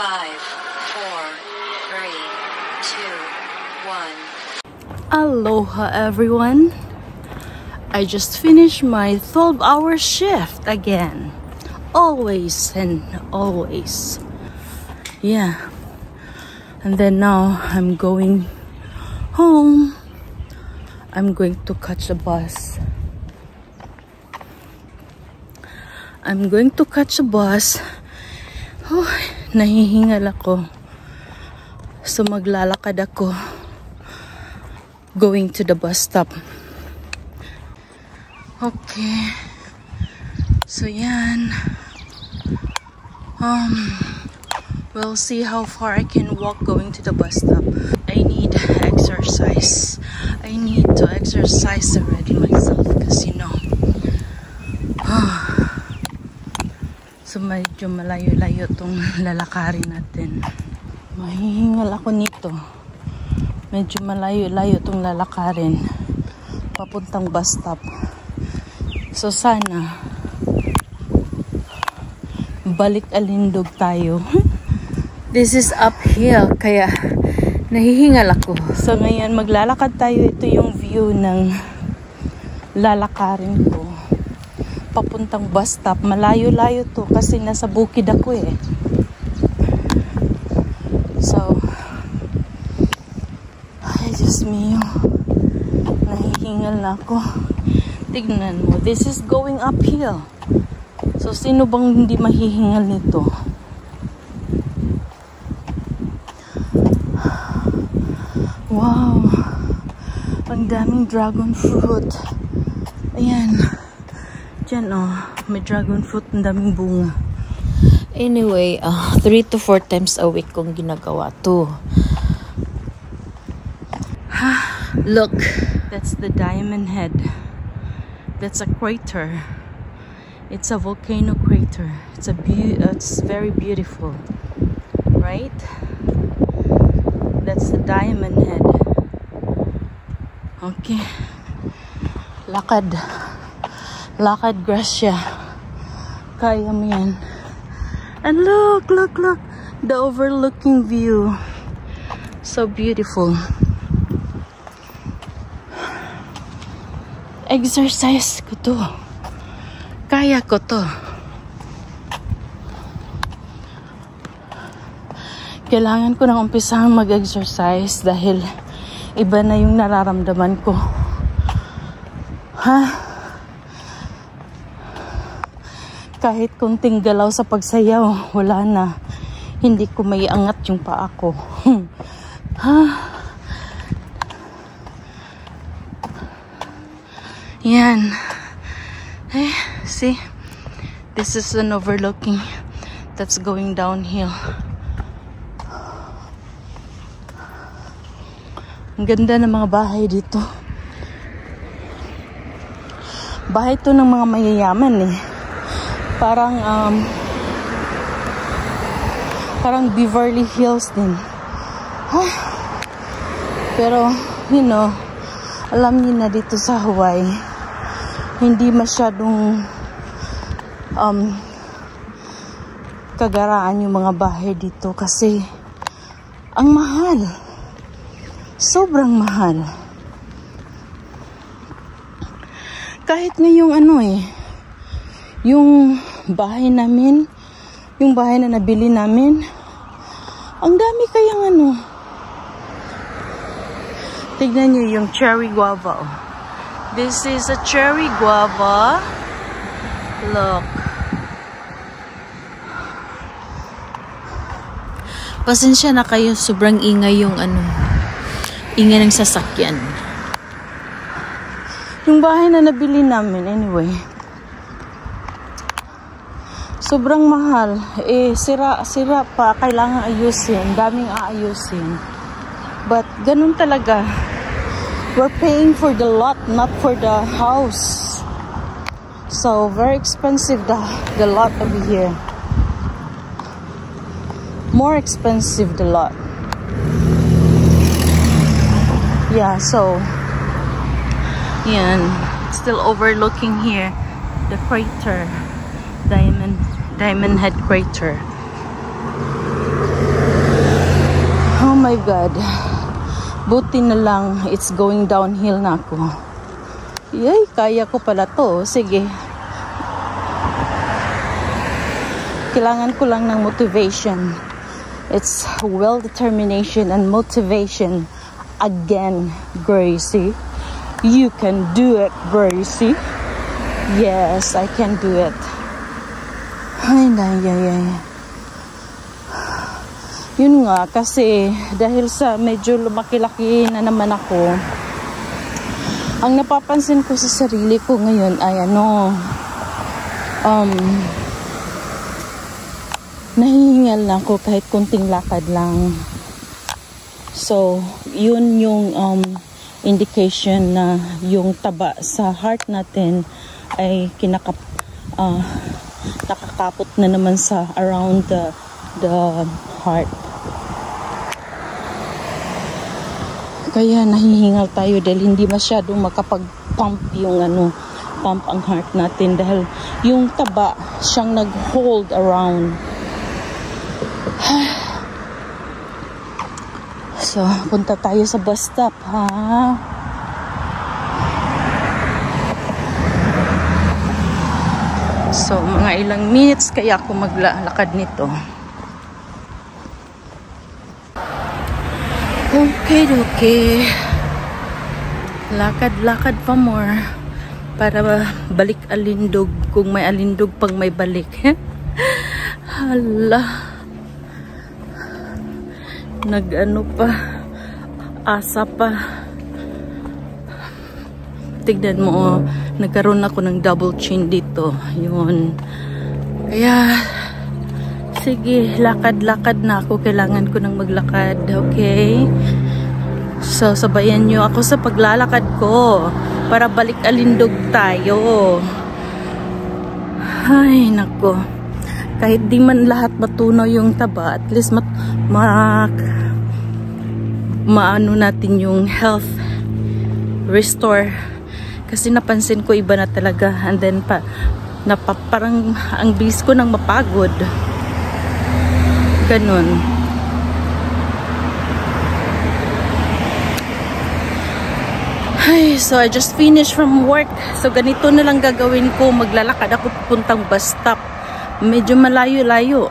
5, 4, 3, 2, 1. Aloha everyone. I just finished my 12-hour shift again. Always and always. Yeah. And then now I'm going home. I'm going to catch a bus. Oh, nahihingal ako. So maglalakad ako going to the bus stop. Okay. So yan. We'll see how far I can walk going to the bus stop. I need exercise. I need to exercise already myself because you know. So medyo malayo-layo tong lalakarin natin. Mahihingal ako nito. Medyo malayo-layo tong lalakarin papuntang bus stop. So sana balik Alindog tayo. This is uphill kaya nahihingal ako. So ngayon maglalakad tayo. Ito yung view ng lalakarin ko papuntang bus stop. Malayo-layo to kasi nasa bukid ako eh. So ay Diyos mio, nahihingal na ako. Tignan mo, this is going uphill. So sino bang hindi mahihingal nito? Wow, ang daming dragon fruit. Ayan. Diyan oh, may dragon fruit, ang daming bunga. Anyway, 3 to 4 times a week kong ginagawa to. Look, that's the Diamond Head. That's a crater. It's a volcano crater. It's very beautiful, right? That's the Diamond Head. Okay, lakad Gracia. Kaya mo yan. And look, the overlooking view. So beautiful. Exercise ko to. Kaya ko to. Kailangan ko nang umpisang mag-exercise dahil iba na yung nararamdaman ko. Kahit kunting galaw sa pagsayaw, wala na. Hindi ko may angat yung paa ko. Yan. See? This is an overlooking that's going downhill. Ang ganda ng mga bahay dito. Bahay to ng mga mayayaman eh. Parang Beverly Hills din. Pero you know, alam niyo na dito sa Hawaii, hindi masyadong kagaraan yung mga bahay dito kasi ang mahal. Sobrang mahal. Kahit ngayong yung bahay namin, yung bahay na nabili namin, ang dami kayang tignan nyo yung cherry guava. This is a cherry guava. Look. Pasensya na kayo, sobrang ingay yung ingay ng sasakyan. Yung bahay na nabili namin, anyway. Sobrang mahal. Sira pa. Kailangan ayusin. Daming aayusin. But, ganun talaga. We're paying for the lot, not for the house. So, very expensive the lot over here. More expensive the lot. Yeah, so, yan. Still overlooking here the crater. Diamond Head crater. God. Buti na lang it's going downhill na ako. Yay, kaya ko pala to. Sige. Kailangan ko lang ng motivation. It's will determination and motivation. Again, Gracie. You can do it, Gracie. Yes, I can do it. Ay. Yun nga, kasi dahil sa medyo lumaki-laki na naman ako, ang napapansin ko sa sarili ko ngayon ay nahihingal na ako kahit kunting lakad lang. So, yun yung indication na yung taba sa heart natin ay nakakapot na naman sa around the heart. Kaya nahihingal tayo dahil hindi masyadong makapag-pump yung pump ang heart natin dahil yung taba siyang nag-hold around. So, punta tayo sa bus stop, ha? So, mga ilang minutes kaya ako maglalakad nito. Okay. Lakad pa more para balik Alindog kung may Alindog pang may balik. Hala. Pa. Asa pa. Tignan mo, nagkaroon ako ng double chin dito. Yun. Kaya sige, lakad-lakad na ako. Kailangan ko nang maglakad. Okay? So, sabayan nyo ako sa paglalakad ko para balik Alindog tayo. Ay, nako. Kahit di man lahat matunaw yung taba, at least maano natin yung health restore. Kasi napansin ko iba na talaga. And then, parang ang bilis ko nang mapagod. Ganun. Ay, so I just finished from work. So ganito na lang gagawin ko. Maglalakad ako pupuntang bus stop. Medyo malayo-layo.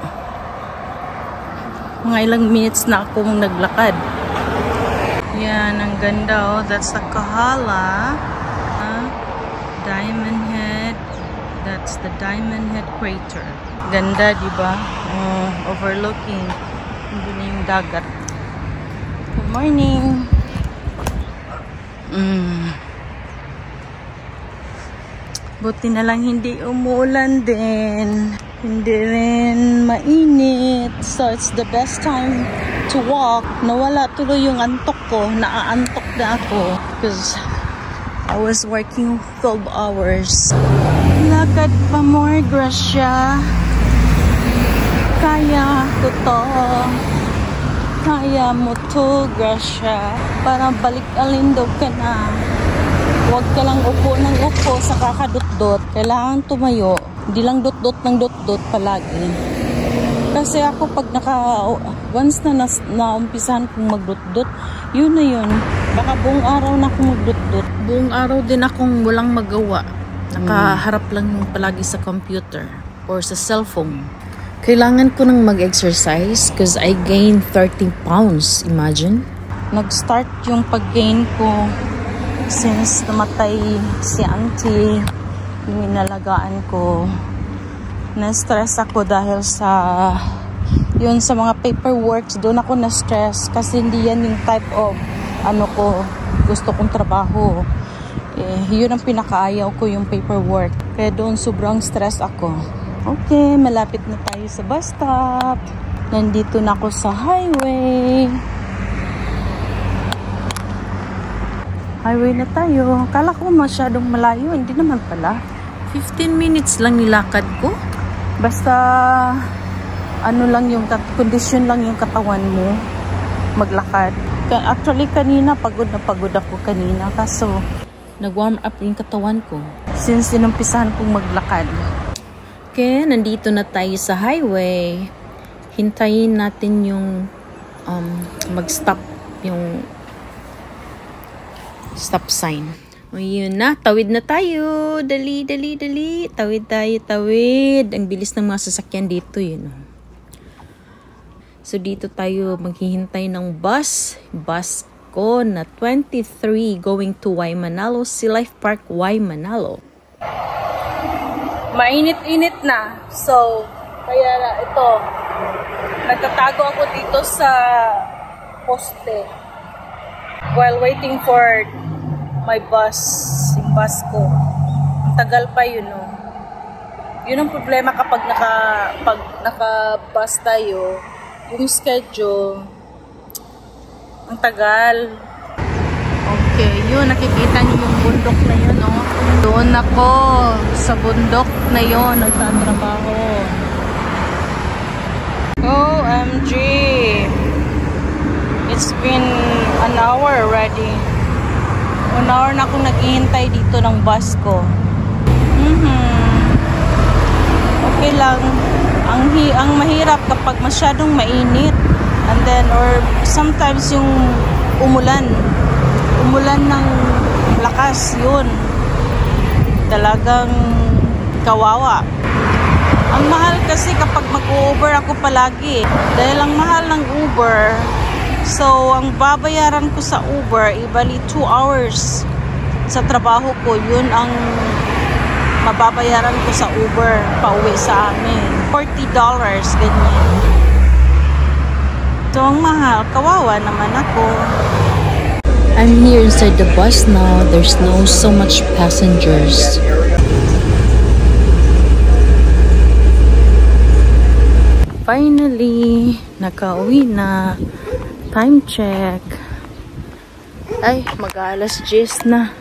Mga ilang minutes na akong naglakad. Yan, ang ganda oh. That's the Kahala. Diamond Head. That's the Diamond Head crater. Ganda, diba? Overlooking. Hindi na yung dagat. Good morning. Buti na lang hindi umuulan din. Hindi rin mainit. So, it's the best time to walk. Nawala tuloy yung antok ko. Naaantok na ako. Because I was working 12 hours. Lakad pa more, Gracia. Kaya ko to. Kaya mo to, Gracia. Para balik Alindog ka na. Huwag ka lang upo ng upo sa kakadot-dot. Kailangan tumayo. Hindi lang dot-dot ng dot-dot palagi. Kasi ako pag once na naumpisahan kong magdot-dot, yun na yun. Baka buong araw na akong magdot-dot. Buong araw din akong walang magawa. Nakaharap lang palagi sa computer or sa cellphone. Kailangan ko nang mag-exercise because I gained 30 pounds. Imagine. Nag-start yung pag-gain ko since namatay si auntie, yung inalagaan ko. Na-stress ako dahil sa yun sa mga paperworks. Doon ako na-stress kasi hindi yan yung type of gusto kong trabaho. Yun ang pinakaayaw ko, yung paperwork. Kaya doon sobrang stress ako. Okay, malapit na tayo sa bus stop. Nandito na ako sa highway. Highway na tayo. Kala ko masyadong malayo. Hindi naman pala. 15 minutes lang nilakad ko. Basta condition lang yung katawan mo maglakad. Actually kanina pagod ako kanina. Kaso nag-warm up yung katawan ko since inumpisahan kong maglakad. Okay, nandito na tayo sa highway. Hintayin natin yung mag-stop yung stop sign. O yun na, tawid na tayo. Dali, dali, dali. Tawid tayo, tawid. Ang bilis ng mga sasakyan dito, yun. So, dito tayo maghihintay ng bus. Bus ko na 23 going to Waimanalo, Sea Life Park, Waimanalo. Mainit-init na. So, kaya ito, nagtatago ako dito sa poste while waiting for my bus, yung bus ko. Ang tagal pa yun, no? Yun ang problema kapag naka-bus tayo, yung schedule, ang tagal. Okay, yun, nakikita niyo yung bundok na yun, no? Doon ako, sa bundok na yun, nagtatrabaho. OMG! It's been an hour already. 1 hour na akong naghihintay dito ng bus ko. Okay lang. Ang mahirap kapag masyadong mainit. And then, or sometimes yung umulan ng lakas, yun. Talagang kawawa. Ang mahal kasi kapag mag-Uber ako palagi. Dahil ang mahal ng Uber, so ang babayaran ko sa Uber, ibali 2 hours sa trabaho ko. Yun ang mababayaran ko sa Uber pauwi sa amin. $40, ganyan. So ang mahal, kawawa naman ako. I'm here inside the bus now. There's no so much passengers. Finally, nakauwi na. Time check. Ay, mag-alas 10 na.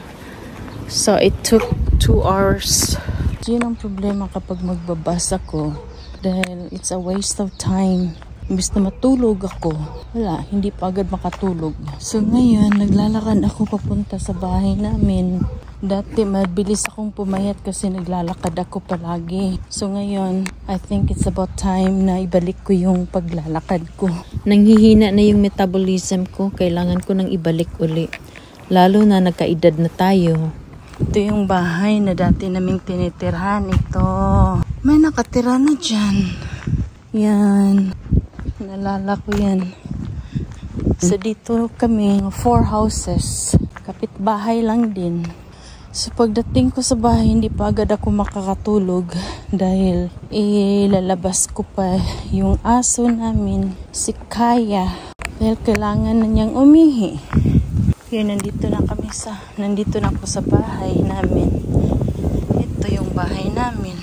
So, it took 2 hours. Yun ang problema kapag magbabas ako. Dahil it's a waste of time. Imbis na matulog ako, wala, hindi pa agad makatulog. So, ngayon, naglalakad ako papunta sa bahay namin. Dati, mabilis akong pumayat kasi naglalakad ako palagi. So, ngayon, I think it's about time na ibalik ko yung paglalakad ko. Nanghihina na yung metabolism ko. Kailangan ko nang ibalik uli. Lalo na nagkaedad na tayo. Ito yung bahay na dati naming tinitirhan. Ito. May nakatira na dyan. Yan. Nalala ko yan. So, dito kami, 4 houses. Kapitbahay lang din. So, pagdating ko sa bahay, hindi pa agad ako makakatulog dahil ilalabas ko pa yung aso namin, si Kaya. Dahil kailangan na niyang umihi. Kaya nandito na ako sa bahay namin. Ito yung bahay namin.